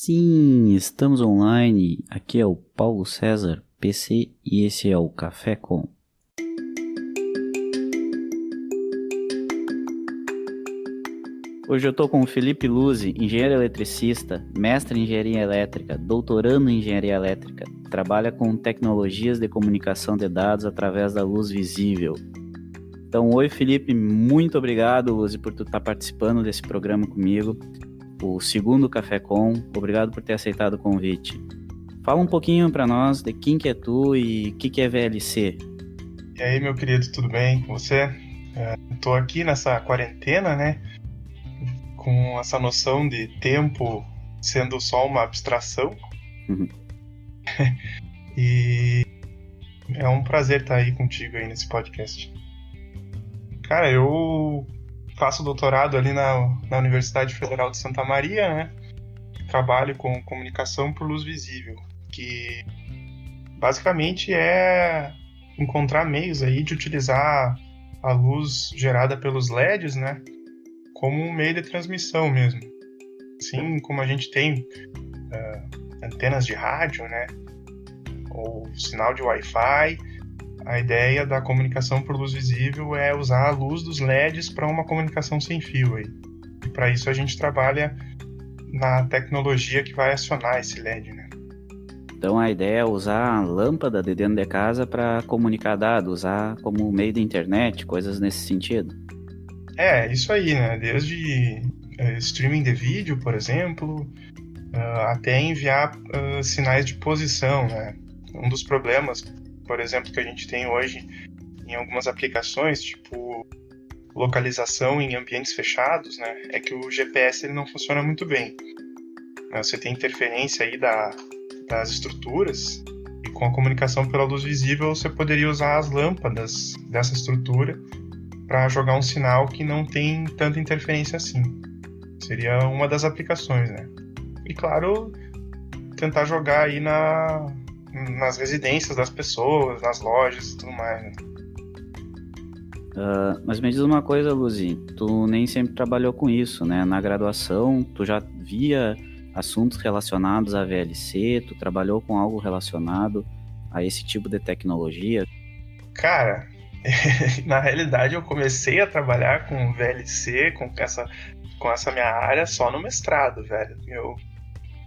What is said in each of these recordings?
Sim, estamos online. Aqui é o Paulo César, PC, e esse é o Café Com. Hoje eu estou com o Felipe Luzzi, engenheiro eletricista, mestre em engenharia elétrica, doutorando em engenharia elétrica, trabalha com tecnologias de comunicação de dados através da luz visível. Então, oi Felipe, muito obrigado, Luzzi, por tu estar participando desse programa comigo, o segundo Café Com. Obrigado por ter aceitado o convite. Fala um pouquinho para nós de quem que é tu e o que é VLC. E aí, meu querido, tudo bem com você? Tô aqui nessa quarentena, né? Com essa noção de tempo sendo só uma abstração. Uhum. E é um prazer estar aí contigo aí nesse podcast. Cara, eu faço doutorado ali na Universidade Federal de Santa Maria, né? Trabalho com comunicação por luz visível, que basicamente é encontrar meios aí de utilizar a luz gerada pelos LEDs, né, como um meio de transmissão mesmo. Assim como a gente tem antenas de rádio, né, ou sinal de Wi-Fi, a ideia da comunicação por luz visível é usar a luz dos LEDs para uma comunicação sem fio aí. E para isso a gente trabalha na tecnologia que vai acionar esse LED, né? Então a ideia é usar a lâmpada de dentro de casa para comunicar dados, usar como meio da internet, coisas nesse sentido. É, isso aí, né? Desde streaming de vídeo, por exemplo, até enviar sinais de posição, né? Um dos problemas, por exemplo, que a gente tem hoje em algumas aplicações, tipo localização em ambientes fechados, né? É que o GPS ele não funciona muito bem. Você tem interferência aí das estruturas, e com a comunicação pela luz visível você poderia usar as lâmpadas dessa estrutura para jogar um sinal que não tem tanta interferência assim. Seria uma das aplicações, né? E claro, tentar jogar aí nas residências das pessoas, nas lojas e tudo mais, né? Mas me diz uma coisa, Luzi, tu nem sempre trabalhou com isso, né? Na graduação, tu já via assuntos relacionados à VLC, tu trabalhou com algo relacionado a esse tipo de tecnologia? Cara, na realidade eu comecei a trabalhar com VLC, com essa minha área só no mestrado, velho.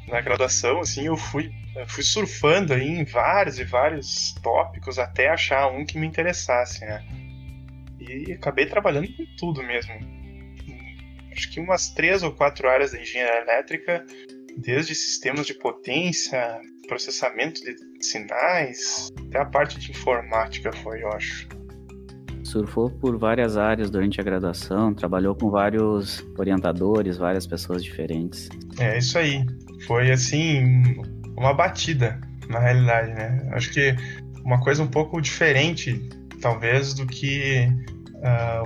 Na graduação, assim, eu fui surfando aí em vários e vários tópicos até achar um que me interessasse, né? E acabei trabalhando com tudo mesmo. Acho que umas 3 ou 4 áreas da engenharia elétrica, desde sistemas de potência, processamento de sinais, até a parte de informática foi, eu acho. Surfou por várias áreas durante a graduação, trabalhou com vários orientadores, várias pessoas diferentes. É isso aí. Foi assim, uma batida, na realidade, né? Acho que uma coisa um pouco diferente, talvez, do que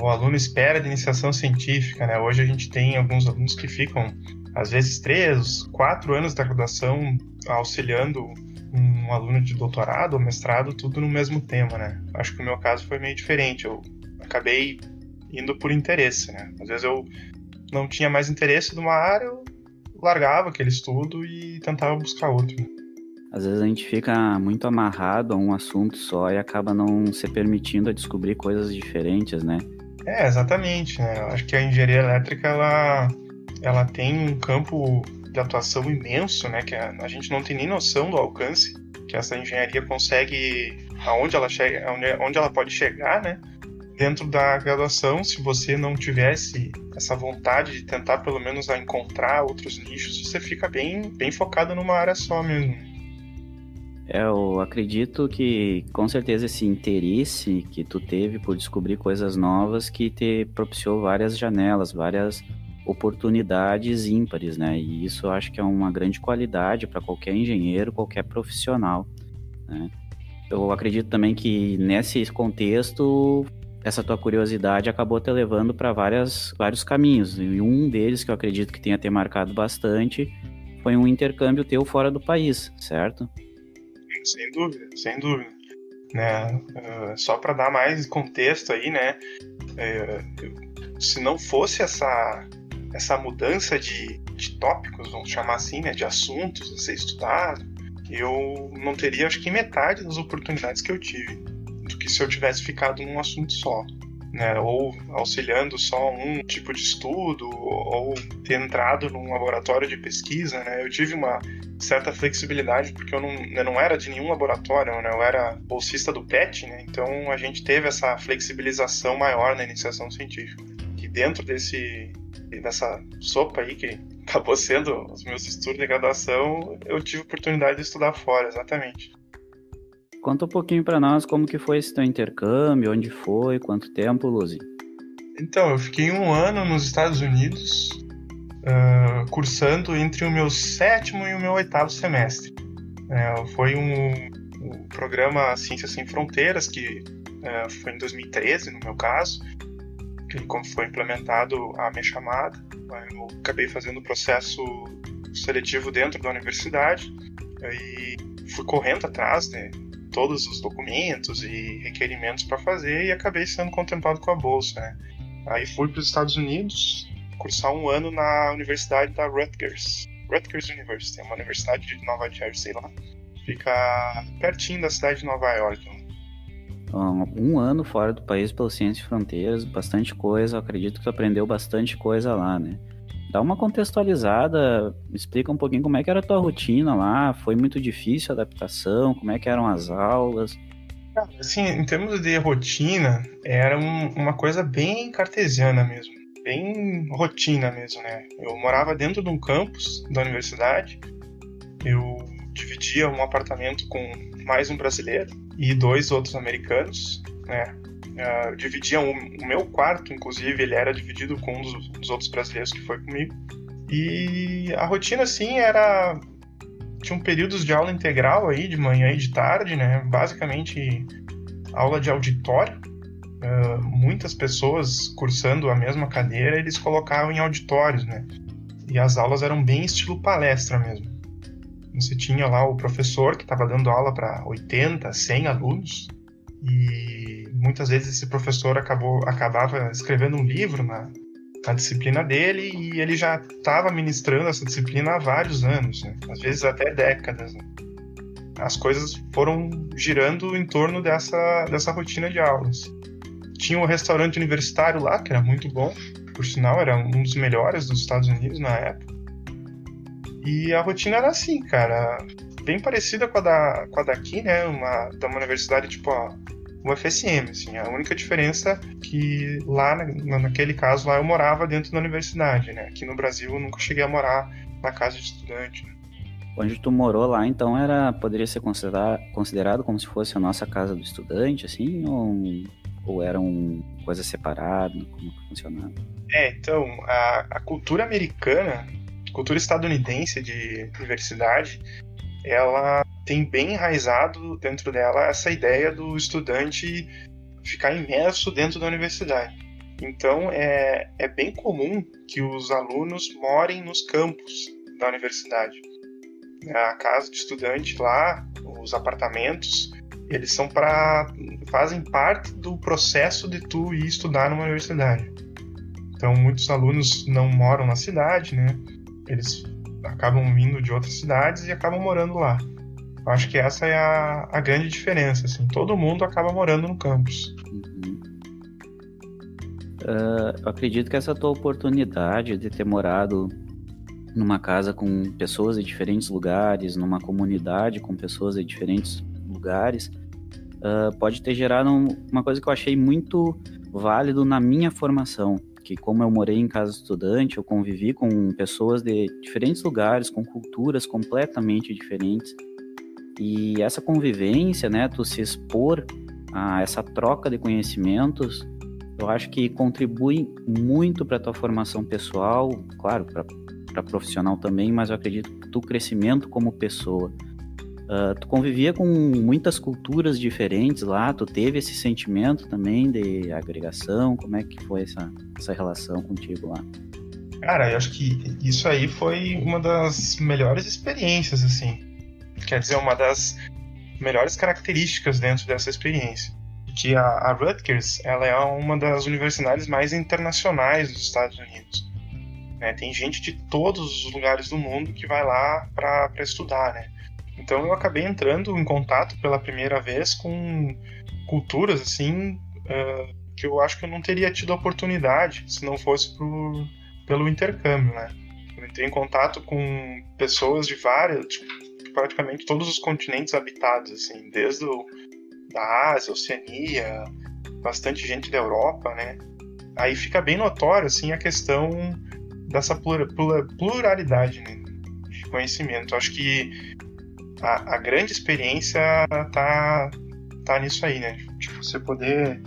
o aluno espera de iniciação científica, né? Hoje a gente tem alguns alunos que ficam, às vezes, 3, 4 anos da graduação auxiliando um aluno de doutorado ou mestrado, tudo no mesmo tema, né? Acho que o meu caso foi meio diferente. Eu acabei indo por interesse, né? Às vezes eu não tinha mais interesse numa área, eu largava aquele estudo e tentava buscar outro. Às vezes a gente fica muito amarrado a um assunto só e acaba não se permitindo a descobrir coisas diferentes, né? É, exatamente, né? Eu acho que a engenharia elétrica, ela tem um campo de atuação imenso, né? Que a gente não tem nem noção do alcance que essa engenharia consegue, aonde ela chega, onde ela pode chegar, né? Dentro da graduação, se você não tivesse essa vontade de tentar pelo menos encontrar outros nichos, você fica bem focado numa área só mesmo. Eu acredito que com certeza esse interesse que tu teve por descobrir coisas novas que te propiciou várias janelas, várias oportunidades ímpares, né? E isso eu acho que é uma grande qualidade para qualquer engenheiro, qualquer profissional, né? Eu acredito também que nesse contexto essa tua curiosidade acabou te levando para vários caminhos. E um deles que eu acredito que tenha te marcado bastante foi um intercâmbio teu fora do país, certo? Sem dúvida, sem dúvida. Né? Só para dar mais contexto aí, né? Se não fosse essa mudança de de tópicos, vamos chamar assim, né, de assuntos a ser estudado, eu não teria, acho que, metade das oportunidades que eu tive do que se eu tivesse ficado num assunto só, né, ou auxiliando só um tipo de estudo, ou ter entrado num laboratório de pesquisa, né. Eu tive uma certa flexibilidade porque eu não era de nenhum laboratório, né, eu era bolsista do PET, né, então a gente teve essa flexibilização maior na iniciação científica. E dentro dessa sopa aí que acabou sendo os meus estudos de graduação, eu tive oportunidade de estudar fora, exatamente. Conta um pouquinho para nós como que foi esse teu intercâmbio, onde foi, quanto tempo, Luzi? Então, eu fiquei 1 ano nos Estados Unidos, cursando entre o meu 7º e o meu 8º semestre. Foi um programa Ciências Sem Fronteiras, que foi em 2013, no meu caso, que como foi implementado a minha chamada. Eu acabei fazendo o processo seletivo dentro da universidade e fui correndo atrás de todos os documentos e requerimentos para fazer e acabei sendo contemplado com a bolsa, né? Aí fui para os Estados Unidos cursar 1 ano na Universidade da Rutgers University, é uma universidade de Nova Jersey lá, fica pertinho da cidade de Nova York. 1 ano fora do país pelas Ciências Fronteiras, bastante coisa, eu acredito que tu aprendeu bastante coisa lá, né? Dá uma contextualizada, explica um pouquinho como é que era a tua rotina lá, foi muito difícil a adaptação, como é que eram as aulas? Assim, em termos de rotina, era uma coisa bem cartesiana mesmo, bem rotina mesmo, né? Eu morava dentro de um campus da universidade, eu dividia um apartamento com mais um brasileiro e 2 outros americanos, né? Eu dividia o meu quarto, inclusive, ele era dividido com um dos outros brasileiros que foi comigo. E a rotina, assim, tinham períodos de aula integral aí, de manhã e de tarde, né? Basicamente, aula de auditório. Muitas pessoas cursando a mesma cadeira, eles colocavam em auditórios, né? E as aulas eram bem estilo palestra mesmo. Você tinha lá o professor que estava dando aula para 80, 100 alunos, e muitas vezes esse professor acabava escrevendo um livro na disciplina dele e ele já estava ministrando essa disciplina há vários anos, né? Às vezes até décadas, né? As coisas foram girando em torno dessa rotina de aulas. Tinha um restaurante universitário lá, que era muito bom, por sinal, era um dos melhores dos Estados Unidos na época. E a rotina era assim, cara, bem parecida com a daqui, né? De uma universidade tipo uma FSM, assim. A única diferença é que lá, naquele caso, lá eu morava dentro da universidade, né? Aqui no Brasil eu nunca cheguei a morar na casa de estudante, né? Onde tu morou lá, então, poderia ser considerado como se fosse a nossa casa do estudante, assim, ou era uma coisa separada, como que funcionava? Então, a cultura americana, cultura estadunidense de universidade, ela tem bem enraizado dentro dela essa ideia do estudante ficar imerso dentro da universidade. Então, é bem comum que os alunos morem nos campos da universidade. A casa de estudante lá, os apartamentos, eles fazem parte do processo de tu ir estudar numa universidade. Então, muitos alunos não moram na cidade, né? Eles acabam vindo de outras cidades e acabam morando lá. Eu acho que essa é a grande diferença, assim. Todo mundo acaba morando no campus. Eu acredito que essa tua oportunidade de ter morado numa casa com pessoas de diferentes lugares, numa comunidade com pessoas de diferentes lugares, pode ter gerado uma coisa que eu achei muito válido na minha formação, que como eu morei em casa estudante, eu convivi com pessoas de diferentes lugares, com culturas completamente diferentes, e essa convivência, né, tu se expor a essa troca de conhecimentos, eu acho que contribui muito para a tua formação pessoal, claro, para profissional também, mas eu acredito que tu crescimento como pessoa. Tu convivia com muitas culturas diferentes lá, tu teve esse sentimento também de agregação, como é que foi essa relação contigo lá? Cara, eu acho que isso aí foi uma das melhores experiências, assim. Quer dizer, uma das melhores características dentro dessa experiência. Que a Rutgers, ela é uma das universidades mais internacionais dos Estados Unidos. né? Tem gente de todos os lugares do mundo que vai lá para estudar, né? Então eu acabei entrando em contato pela primeira vez com culturas assim que eu acho que eu não teria tido a oportunidade se não fosse pelo intercâmbio, né? Eu entrei em contato com pessoas de praticamente todos os continentes habitados, assim, desde da Ásia, Oceania, bastante gente da Europa, né? Aí fica bem notório, assim, a questão dessa pluralidade, né, de conhecimento. Eu acho que a grande experiência tá nisso aí, né? Tipo, você poder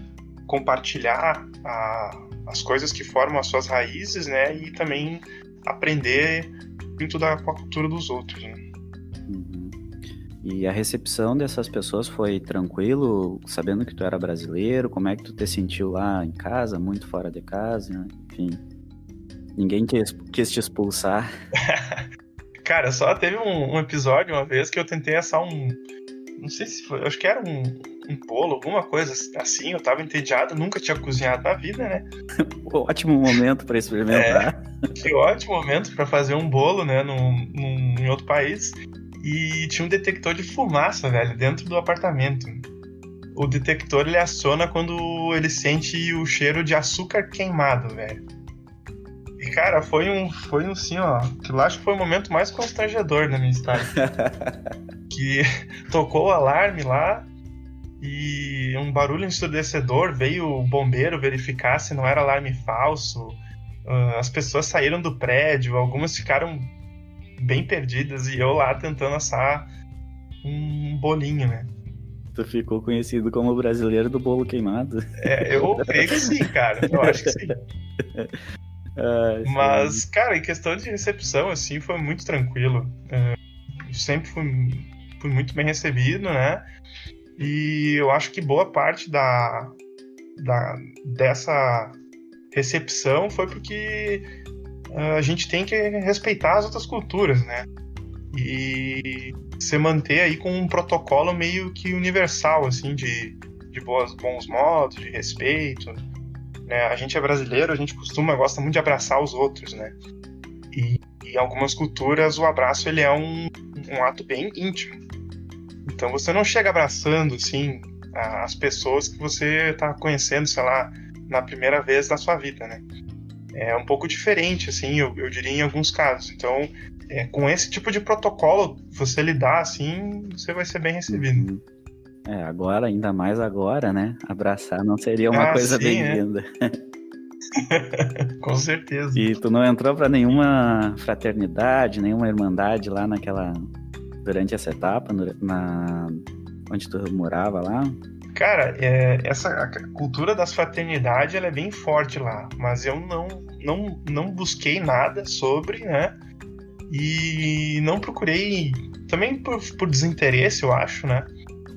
compartilhar as coisas que formam as suas raízes, né? E também aprender muito com a cultura dos outros, né? Uhum. E a recepção dessas pessoas foi tranquilo, sabendo que tu era brasileiro? Como é que tu te sentiu lá em casa, muito fora de casa? Enfim, ninguém quis te expulsar? Cara, só teve um episódio uma vez que eu tentei assar não sei se foi, acho que era um bolo, alguma coisa assim. Eu tava entediado, nunca tinha cozinhado na vida, né? Ótimo momento para experimentar. Que ótimo momento para fazer um bolo, né, em outro país. E tinha um detector de fumaça, velho, dentro do apartamento. O detector, ele aciona quando ele sente o cheiro de açúcar queimado, velho. E, cara, foi um assim, ó, que lá acho que foi o momento mais constrangedor da minha história. Que tocou o alarme lá e um barulho ensurdecedor, veio o bombeiro verificar se não era alarme falso. As pessoas saíram do prédio, algumas ficaram bem perdidas e eu lá tentando assar um bolinho, né? Tu ficou conhecido como o brasileiro do bolo queimado. Eu creio que sim, cara. Eu acho que sim. Mas, cara, em questão de recepção, assim, foi muito tranquilo. Eu sempre fui muito bem recebido, né? E eu acho que boa parte dessa recepção foi porque a gente tem que respeitar as outras culturas, né? E se manter aí com um protocolo meio que universal, assim, de bons modos, de respeito, né? A gente é brasileiro, a gente gosta muito de abraçar os outros, né? E em algumas culturas o abraço, ele é um ato bem íntimo. Então você não chega abraçando, assim, as pessoas que você tá conhecendo, sei lá, na primeira vez da sua vida, né? É um pouco diferente, assim, eu diria, em alguns casos. Então, com esse tipo de protocolo, você lidar assim, você vai ser bem recebido. Agora, ainda mais agora, né? Abraçar não seria uma coisa bem-vinda. Com certeza. E tu não entrou pra nenhuma fraternidade, nenhuma irmandade lá durante essa etapa, onde tu morava lá? Cara, a cultura das fraternidades, ela é bem forte lá, mas eu não busquei nada sobre, né? E não procurei, também por desinteresse, eu acho, né?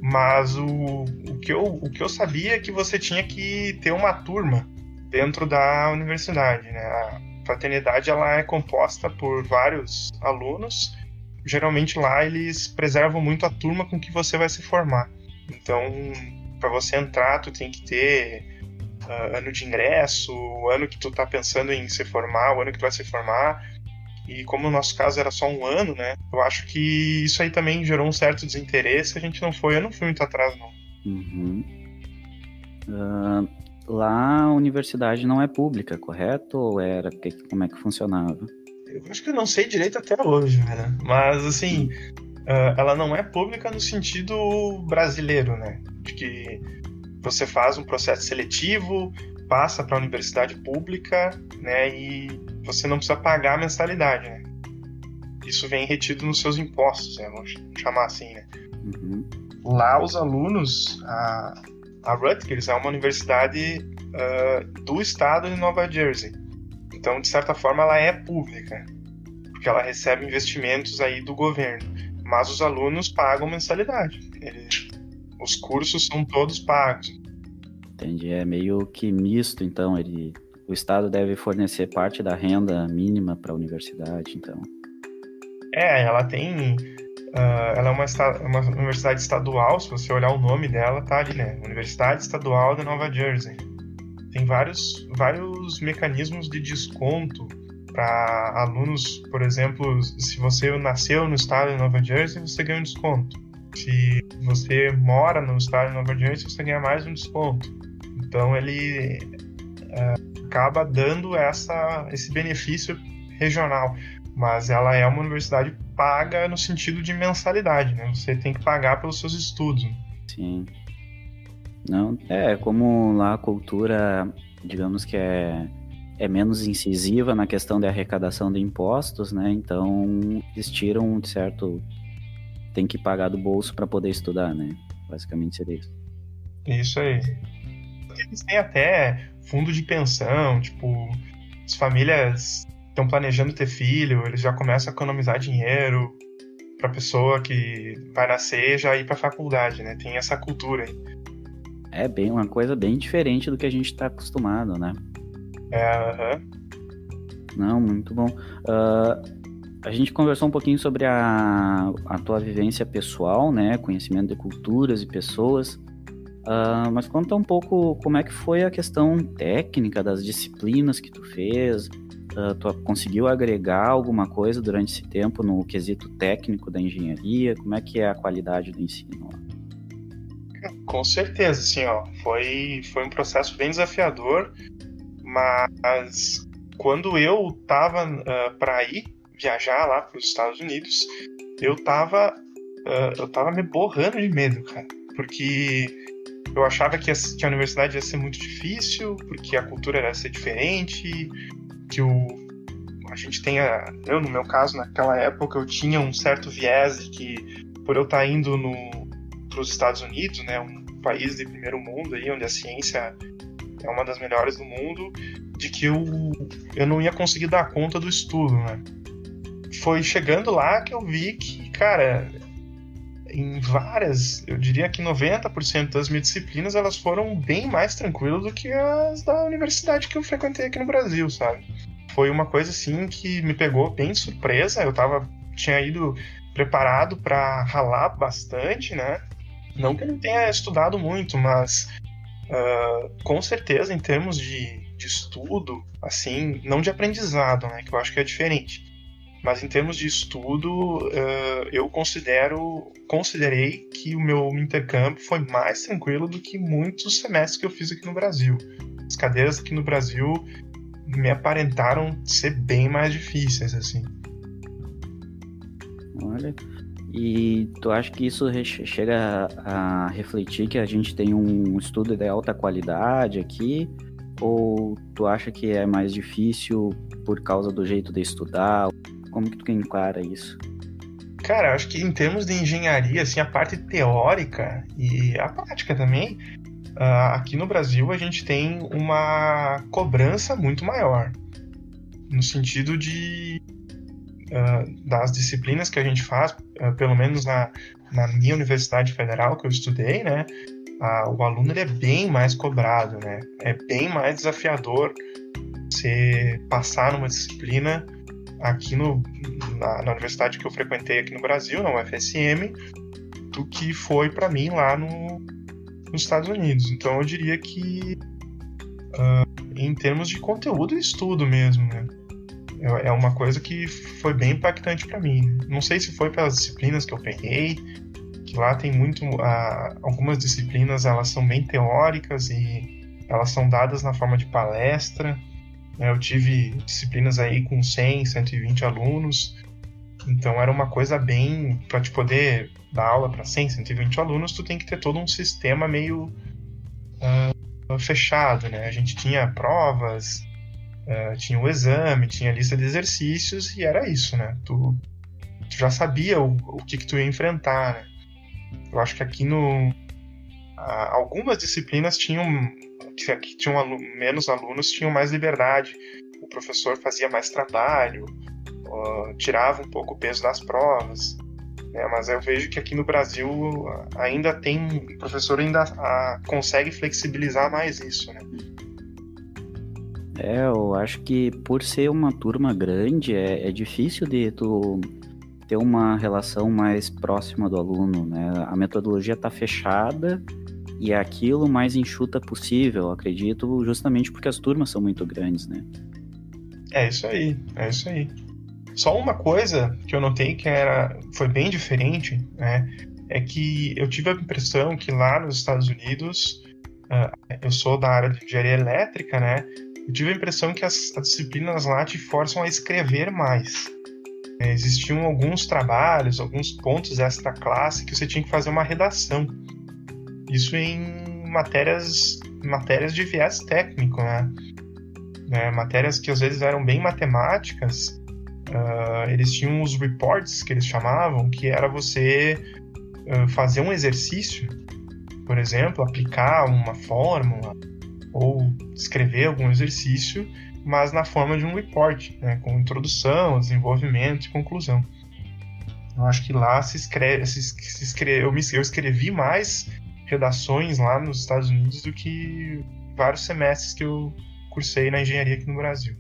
Mas o que eu sabia é que você tinha que ter uma turma dentro da universidade, né? A fraternidade, ela é composta por vários alunos. Geralmente lá eles preservam muito a turma com que você vai se formar. Então, para você entrar, tu tem que ter ano de ingresso, o ano que tu tá pensando em se formar, o ano que tu vai se formar. E como no nosso caso era só um ano, né? Eu acho que isso aí também gerou um certo desinteresse. Eu não fui muito atrás, não. Uhum. Lá a universidade não é pública, correto? Ou era? Como é que funcionava? Eu acho que eu não sei direito até hoje, né? Mas, assim, ela não é pública no sentido brasileiro, né? De que você faz um processo seletivo, passa para a universidade pública, né? E você não precisa pagar a mensalidade, né? Isso vem retido nos seus impostos, né? Vamos chamar assim, né? Uhum. Lá os alunos, a Rutgers é uma universidade do estado de Nova Jersey. Então, de certa forma, ela é pública, porque ela recebe investimentos aí do governo. Mas os alunos pagam mensalidade. Os cursos são todos pagos. Entendi, é meio que misto, então, o Estado deve fornecer parte da renda mínima para a universidade, então. Ela tem... ela é uma universidade estadual, se você olhar o nome dela, tá ali, né? Universidade Estadual de Nova Jersey. Tem vários mecanismos de desconto Para alunos, por exemplo, se você nasceu no estado de Nova Jersey, você ganha um desconto. Se você mora no estado de Nova Jersey, você ganha mais um desconto. Então ele acaba dando esse benefício regional, mas ela é uma universidade paga no sentido de mensalidade, né? Você tem que pagar pelos seus estudos. Sim. Não, como lá a cultura, digamos que é menos incisiva na questão da arrecadação de impostos, né? Então eles tiram de certo, tem que pagar do bolso para poder estudar, né? Basicamente seria isso. Isso aí. Eles têm até fundo de pensão, tipo, as famílias estão planejando ter filho, eles já começam a economizar dinheiro para a pessoa que vai nascer já ir para a faculdade, né? Tem essa cultura aí. É uma coisa bem diferente do que a gente está acostumado, né? Não, muito bom. A gente conversou um pouquinho sobre a tua vivência pessoal, né? Conhecimento de culturas e pessoas. Mas conta um pouco como é que foi a questão técnica das disciplinas que tu fez. Tu conseguiu agregar alguma coisa durante esse tempo no quesito técnico da engenharia? Como é que é a qualidade do ensino? Com certeza, assim, foi um processo bem desafiador, mas quando eu tava para ir viajar lá para os Estados Unidos, eu tava me borrando de medo, cara, porque eu achava que a universidade ia ser muito difícil, porque a cultura ia ser diferente, que a gente eu, no meu caso, naquela época, eu tinha um certo viés de que, por eu estar indo para os Estados Unidos, né, um país de primeiro mundo, aí, onde a ciência é uma das melhores do mundo, de que eu não ia conseguir dar conta do estudo, né. Foi chegando lá que eu vi que, cara, em várias, eu diria que 90% das minhas disciplinas, elas foram bem mais tranquilas do que as da universidade que eu frequentei aqui no Brasil, sabe? Foi uma coisa, assim, que me pegou bem de surpresa. Tinha ido preparado para ralar bastante, né? Não que eu não tenha estudado muito, mas com certeza, em termos de estudo, assim, não de aprendizado, né? Que eu acho que é diferente. Mas em termos de estudo, eu considerei que o meu intercâmbio foi mais tranquilo do que muitos semestres que eu fiz aqui no Brasil. As cadeiras aqui no Brasil me aparentaram ser bem mais difíceis, assim. Olha, e tu acha que isso chega a refletir que a gente tem um estudo de alta qualidade aqui? Ou tu acha que é mais difícil por causa do jeito de estudar? Como que tu encara isso? Cara, eu acho que em termos de engenharia, assim, a parte teórica e a prática também, aqui no Brasil a gente tem uma cobrança muito maior. No sentido das disciplinas que a gente faz, pelo menos na minha universidade federal que eu estudei, né? O aluno ele é bem mais cobrado, né? É bem mais desafiador você passar numa disciplina aqui na universidade que eu frequentei aqui no Brasil, na UFSM, do que foi para mim lá nos Estados Unidos. Então eu diria que em termos de conteúdo e estudo mesmo, né? É uma coisa que foi bem impactante para mim. Não sei se foi pelas disciplinas que eu peguei, que lá tem muito... algumas disciplinas elas são bem teóricas e elas são dadas na forma de palestra. Eu tive disciplinas aí com 100, 120 alunos, então era uma coisa bem... Para te poder dar aula para 100, 120 alunos, tu tem que ter todo um sistema meio fechado, né? A gente tinha provas, tinha o exame, tinha a lista de exercícios e era isso, né? Tu já sabia o que tu ia enfrentar, né? Eu acho que aqui algumas disciplinas tinham menos alunos, tinham mais liberdade. O professor fazia mais trabalho, tirava um pouco o peso das provas, né? Mas eu vejo que aqui no Brasil ainda o professor ainda consegue flexibilizar mais isso, né? Eu acho que por ser uma turma grande, é difícil de tu ter uma relação mais próxima do aluno, né? A metodologia está fechada e é aquilo mais enxuta possível, acredito, justamente porque as turmas são muito grandes, né? É isso aí, é isso aí. Só uma coisa que eu notei que foi bem diferente, né? É que eu tive a impressão que lá nos Estados Unidos, eu sou da área de engenharia elétrica, né? Eu tive a impressão que as disciplinas lá te forçam a escrever mais. Existiam alguns trabalhos, alguns pontos extra classe que você tinha que fazer uma redação. Isso em matérias de viés técnico, né? Matérias que às vezes eram bem matemáticas. Eles tinham os reports que eles chamavam, que era você fazer um exercício, por exemplo, aplicar uma fórmula ou escrever algum exercício, mas na forma de um report, né, com introdução, desenvolvimento e conclusão. Eu acho que lá eu escrevi mais redações lá nos Estados Unidos do que vários semestres que eu cursei na engenharia aqui no Brasil.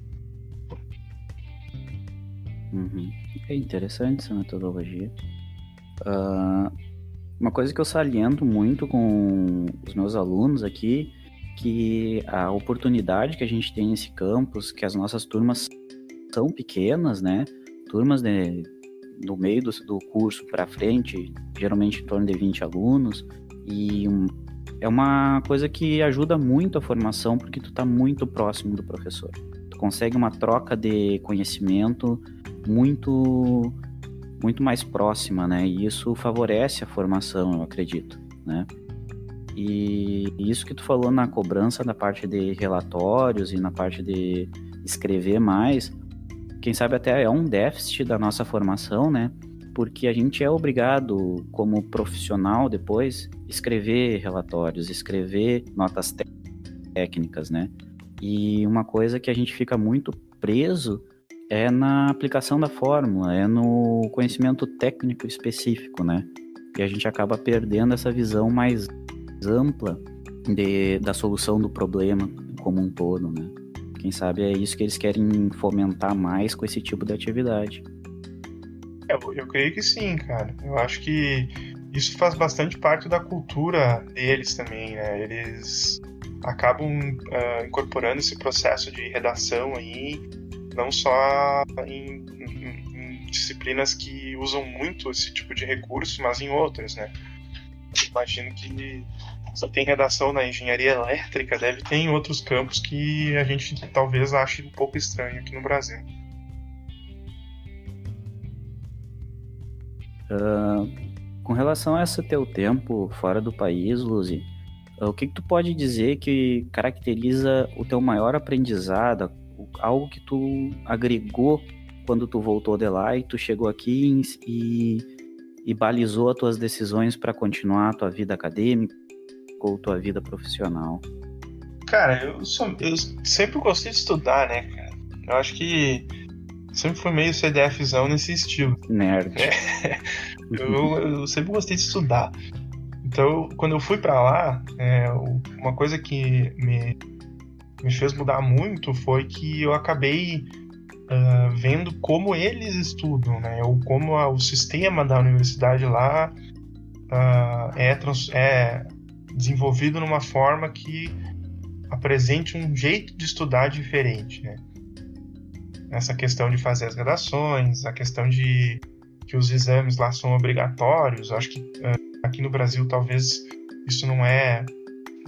Uhum. É interessante essa metodologia. Uma coisa que eu saliento muito com os meus alunos aqui, que a oportunidade que a gente tem nesse campus, que as nossas turmas são pequenas, né? Turmas do meio do curso para frente, geralmente em torno de 20 alunos, e é uma coisa que ajuda muito a formação, porque tu tá muito próximo do professor. Tu consegue uma troca de conhecimento muito, muito mais próxima, né? E isso favorece a formação, eu acredito, né? E isso que tu falou na cobrança da parte de relatórios e na parte de escrever mais, quem sabe até é um déficit da nossa formação, né? Porque a gente é obrigado, como profissional depois, escrever relatórios, escrever notas técnicas, né? E uma coisa que a gente fica muito preso é na aplicação da fórmula, é no conhecimento técnico específico, né? E a gente acaba perdendo essa visão mais ampla da solução do problema como um todo, né? Quem sabe é isso que eles querem fomentar mais com esse tipo de atividade. Eu creio que sim, cara. Eu acho que isso faz bastante parte da cultura deles também, né? Eles acabam incorporando esse processo de redação aí, não só em disciplinas que usam muito esse tipo de recurso, mas em outras, né? Eu imagino que só tem redação na engenharia elétrica, deve ter em outros campos que a gente talvez ache um pouco estranho aqui no Brasil. Com relação a esse teu tempo fora do país, Luzi, o que tu pode dizer que caracteriza o teu maior aprendizado, algo que tu agregou quando tu voltou de lá e tu chegou aqui e balizou as tuas decisões para continuar a tua vida acadêmica ou tua vida profissional? Cara, eu sempre gostei de estudar, né, cara? Eu acho que sempre fui meio CDFzão nesse estilo. Nerd. Eu sempre gostei de estudar. Então, quando eu fui para lá, uma coisa que me fez mudar muito foi que eu acabei vendo como eles estudam, né? Ou como o sistema da universidade lá é desenvolvido numa forma que apresente um jeito de estudar diferente, né? Essa questão de fazer as redações, a questão de que os exames lá são obrigatórios. Acho que aqui no Brasil talvez isso não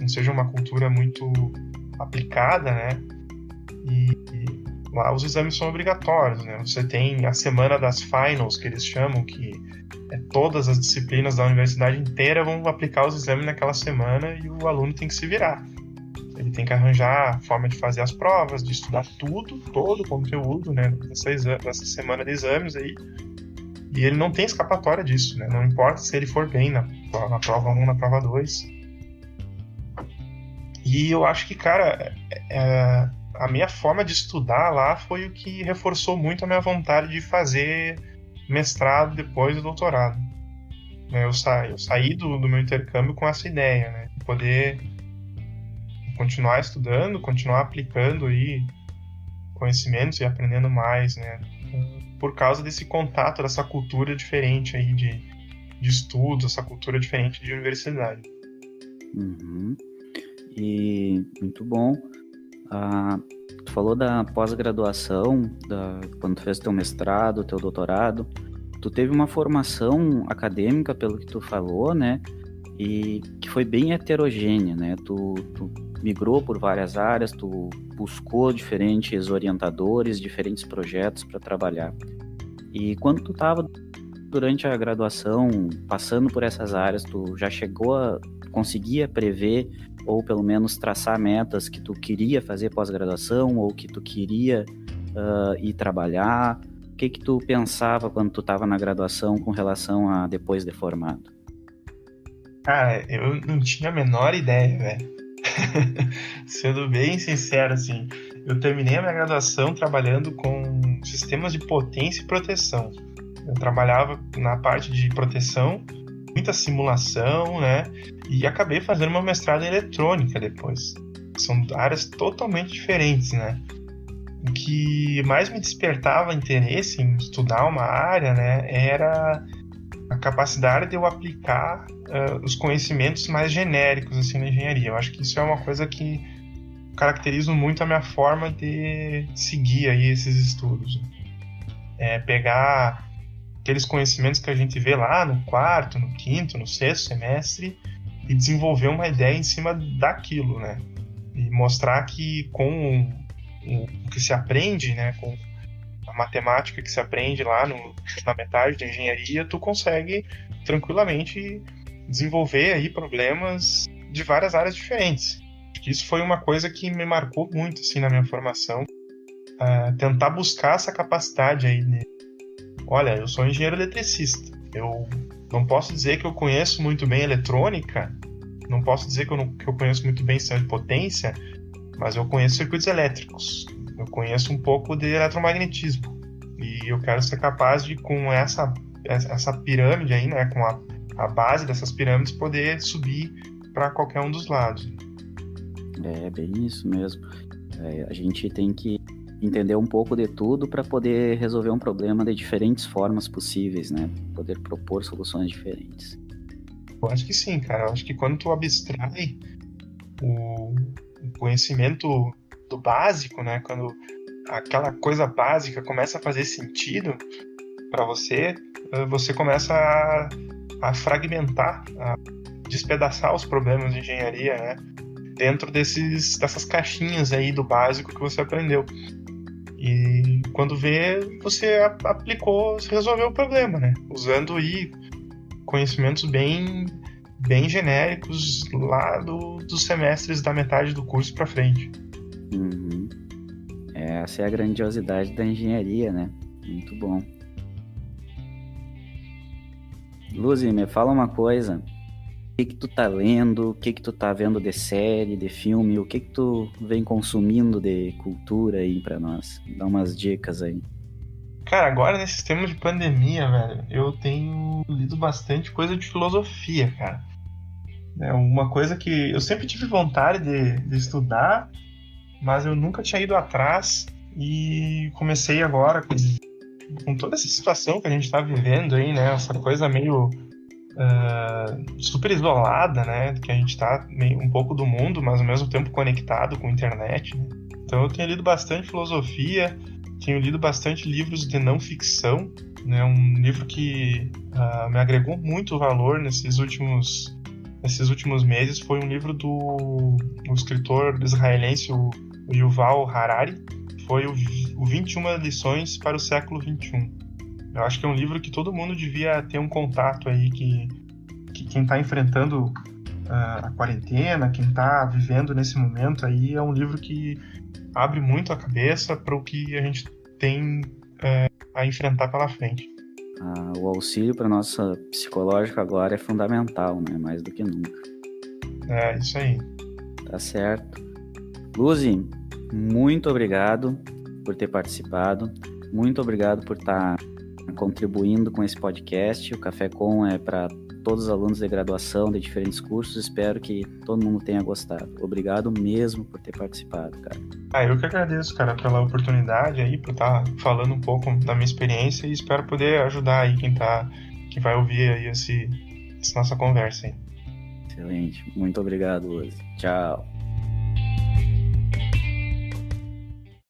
seja uma cultura muito aplicada, né? E lá os exames são obrigatórios, né? Você tem a semana das finals, que eles chamam, que todas as disciplinas da universidade inteira vão aplicar os exames naquela semana e o aluno tem que se virar. Ele tem que arranjar a forma de fazer as provas, de estudar todo o conteúdo, né, dessa semana de exames aí. E ele não tem escapatória disso, né? Não importa se ele for bem na prova 1, na prova 2. E eu acho que, cara, a minha forma de estudar lá foi o que reforçou muito a minha vontade de fazer mestrado depois do doutorado. Eu saí do meu intercâmbio com essa ideia, né? De poder continuar estudando, continuar aplicando aí conhecimentos e aprendendo mais, né? Por causa desse contato, dessa cultura diferente aí de estudos, essa cultura diferente de universidade. Uhum. E muito bom. Tu tu falou da pós-graduação, quando tu fez teu mestrado, teu doutorado, tu teve uma formação acadêmica, pelo que tu falou, né? E que foi bem heterogênea, né? Tu migrou por várias áreas, tu buscou diferentes orientadores, diferentes projetos para trabalhar. E quando tu estava durante a graduação, passando por essas áreas, tu já conseguia prever ou pelo menos traçar metas que tu queria fazer pós-graduação ou que tu queria ir trabalhar? O que tu pensava quando tu estava na graduação com relação a depois de formado? Cara, eu não tinha a menor ideia, velho. Sendo bem sincero, assim, eu terminei a minha graduação trabalhando com sistemas de potência e proteção. Eu trabalhava na parte de proteção, muita simulação, né? E acabei fazendo uma mestrado em eletrônica depois. São áreas totalmente diferentes, né? O que mais me despertava interesse em estudar uma área, né, era a capacidade de eu aplicar os conhecimentos mais genéricos assim, na engenharia. Eu acho que isso é uma coisa que caracteriza muito a minha forma de seguir aí esses estudos. Pegar aqueles conhecimentos que a gente vê lá no quarto, no quinto, no sexto semestre e desenvolver uma ideia em cima daquilo, né? E mostrar que com o que se aprende, né, com a matemática que se aprende lá na metade da engenharia, tu consegue tranquilamente desenvolver aí problemas de várias áreas diferentes. Acho que isso foi uma coisa que me marcou muito assim, na minha formação, tentar buscar essa capacidade aí, né? Olha, eu sou engenheiro eletricista, eu não posso dizer que eu conheço muito bem eletrônica, não posso dizer que eu conheço muito bem sistema de potência, mas eu conheço circuitos elétricos, eu conheço um pouco de eletromagnetismo, e eu quero ser capaz de, com essa pirâmide aí, né, com a base dessas pirâmides, poder subir para qualquer um dos lados. É bem isso mesmo. A gente tem que entender um pouco de tudo para poder resolver um problema de diferentes formas possíveis, né? Poder propor soluções diferentes. Eu acho que sim, cara. Eu acho que quando tu abstrai o conhecimento do básico, né? Quando aquela coisa básica começa a fazer sentido para você, você começa a fragmentar, a despedaçar os problemas de engenharia, né? Dentro dessas caixinhas aí do básico que você aprendeu. E quando vê, você aplicou, você resolveu o problema, né? Usando aí conhecimentos bem genéricos lá dos semestres da metade do curso para frente. Uhum. Essa é a grandiosidade da engenharia, né? Muito bom. Luzi, me fala uma coisa. O que tu tá lendo? O que tu tá vendo de série, de filme? O que tu vem consumindo de cultura aí pra nós? Dá umas dicas aí. Cara, agora nesses tempos de pandemia, velho, eu tenho lido bastante coisa de filosofia, cara. É uma coisa que eu sempre tive vontade de estudar, mas eu nunca tinha ido atrás e comecei agora com toda essa situação que a gente tá vivendo aí, né? Essa coisa meio super isolada, né? Que a gente tá meio um pouco do mundo, mas ao mesmo tempo conectado com a internet, né? Então eu tenho lido bastante filosofia, tenho lido bastante livros de não ficção, né? Um livro que me agregou muito valor nesses últimos meses foi um livro do escritor israelense, o Yuval Harari, foi o 21 lições para o século XXI. Eu acho que é um livro que todo mundo devia ter um contato aí, que quem está enfrentando a quarentena, quem está vivendo nesse momento aí, é um livro que abre muito a cabeça para o que a gente tem a enfrentar pela frente. O auxílio para nossa psicológica agora é fundamental, né? Mais do que nunca. É, isso aí. Tá certo. Luzi, muito obrigado por ter participado. Muito obrigado por estar contribuindo com esse podcast. O Café Com é para todos os alunos de graduação de diferentes cursos. Espero que todo mundo tenha gostado. Obrigado mesmo por ter participado, cara. Eu que agradeço, cara, pela oportunidade aí, por estar falando um pouco da minha experiência e espero poder ajudar aí quem vai ouvir aí essa nossa conversa aí. Excelente. Muito obrigado, Luzi. Tchau.